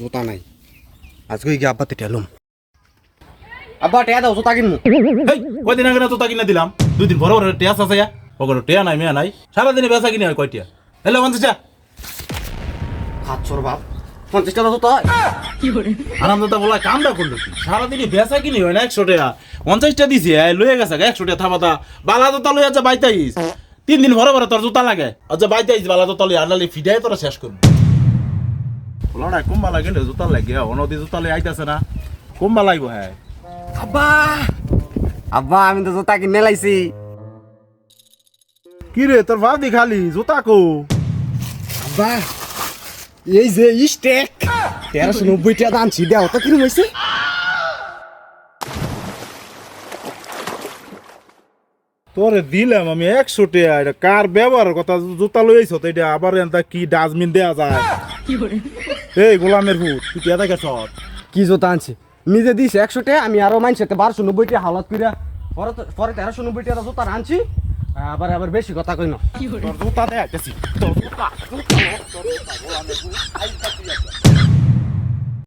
জুতা নাই আজকে গিয়ে আব্বাতে ঠেলুম আব্বা টেয়া দাও জুতা কিনবো হেই কয়দিন আগে না তো তা কিনা দিলাম 2 দিন বড় বড় টেয়া আছে ওগুলো টেয়া নাই মেয়া নাই সারাদিনে বেচা কিনে হয় কয়টিয়া হ্যালো 50টা খাচ্ছর বাপ 50 টাকা জুতা আরামদাতা বলা কামটা করলো কি সারাদিনে বেচা কিনে হয় না 100 টাকা 50টা দিছে লয়ে গেছে 100 টাকা থামাতা বালা জুতা লইয়া যা বাইতাইস 3 দিন ভরে তোর জুতা লাগে আচ্ছা বাইতাইস বালা জুতা লই আনালি ফিডাই তোরা শেষ করবি বলাটা কুম্বা লাগে জুতা লাগে অনদি জুতা লই আইতাছে না কুম্বা লাগবো হ্যাঁ আব্বা আব্বা আমি তো জুতা কিনে লাইছি কি রে তোর ভাবি খালি জুতা কো আব্বা এই যে স্টেক 1390 টাকা দাম ছি দাও তো কিরম হইছে তোরে দিলাম আমি 100 টাকা এটা কার ব্যবহারের কথা জুতা লই আইছো তো এটা আবার এনতা কি ডাস্টবিন দেয়া যায় এই গোলামের ভূত তুই টিয়া দেখে সর কি জুতা আনছি নিজে দিস 100 টাকা আমি আরো মাইনছেতে 1290 টাকা হালাত কইরা পরে 1390 টাকা জুতা আনছি আবার বেশি কথা কই না তোর জুতা দেখাইতেছি তোর জুতা